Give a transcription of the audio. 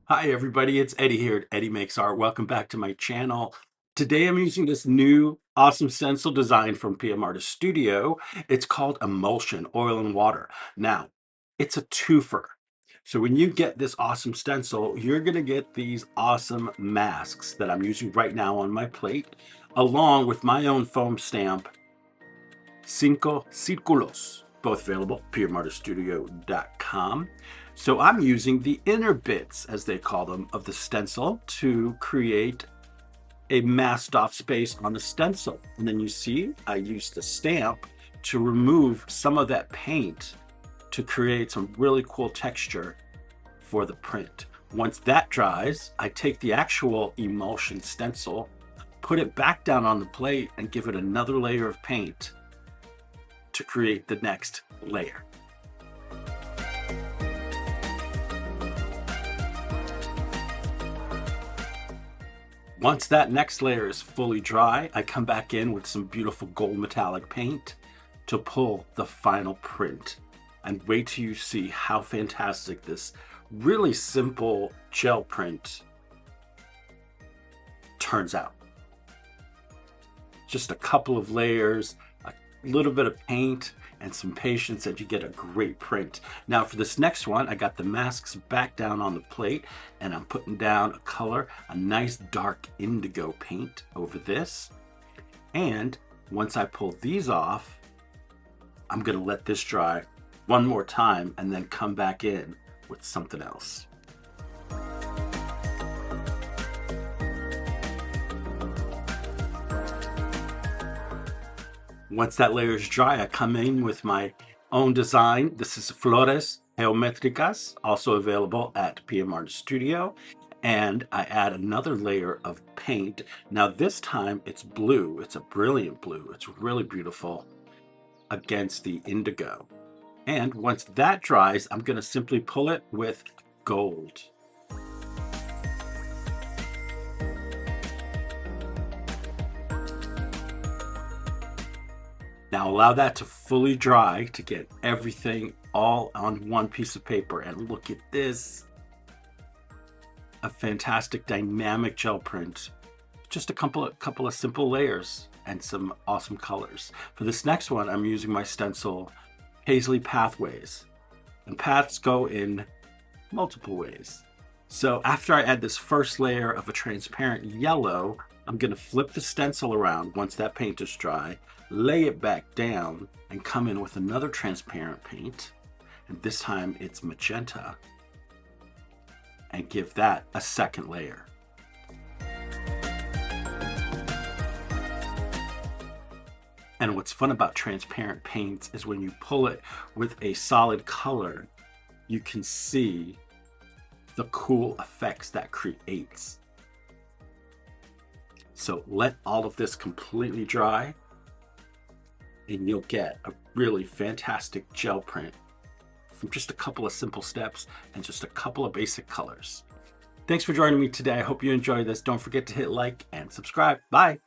Hi everybody, it's Eddie here at Eddie Makes Art. Welcome back to my channel. Today I'm using this new awesome stencil design from PM Artist Studio. It's called Emulsion Oil and Water. Now, it's a twofer. So when you get this awesome stencil, you're going to get these awesome masks that I'm using right now on my plate, along with my own foam stamp, Cinco Círculos, both available at pmartiststudio.com. So I'm using the inner bits, as they call them, of the stencil to create a masked off space on the stencil. And then you see I used the stamp to remove some of that paint to create some really cool texture for the print. Once that dries, I take the actual emulsion stencil, put it back down on the plate, and give it another layer of paint to create the next layer. Once that next layer is fully dry, I come back in with some beautiful gold metallic paint to pull the final print. And wait till you see how fantastic this really simple gel print turns out. Just a couple of layers, a little bit of paint, and some patience, and you get a great print. Now for this next one, I got the masks back down on the plate, and I'm putting down a color, a nice dark indigo paint over this. And once I pull these off, I'm gonna let this dry one more time and then come back in with something else. Once that layer is dry, I come in with my own design. This is Flores Geométricas, also available at PM Artist Studio. And I add another layer of paint. Now this time it's blue. It's a brilliant blue. It's really beautiful against the indigo. And once that dries, I'm going to simply pull it with gold. Now allow that to fully dry to get everything all on one piece of paper. And look at this. A fantastic dynamic gel print. Just a couple of simple layers and some awesome colors. For this next one, I'm using my stencil Paisley Pathways. And paths go in multiple ways. So after I add this first layer of a transparent yellow, I'm going to flip the stencil around once that paint is dry, lay it back down, and come in with another transparent paint. And this time it's magenta. And give that a second layer. And what's fun about transparent paints is when you pull it with a solid color, you can see the cool effects that creates. So let all of this completely dry and you'll get a really fantastic gel print from just a couple of simple steps and just a couple of basic colors. Thanks for joining me today. I hope you enjoyed this. Don't forget to hit like and subscribe. Bye.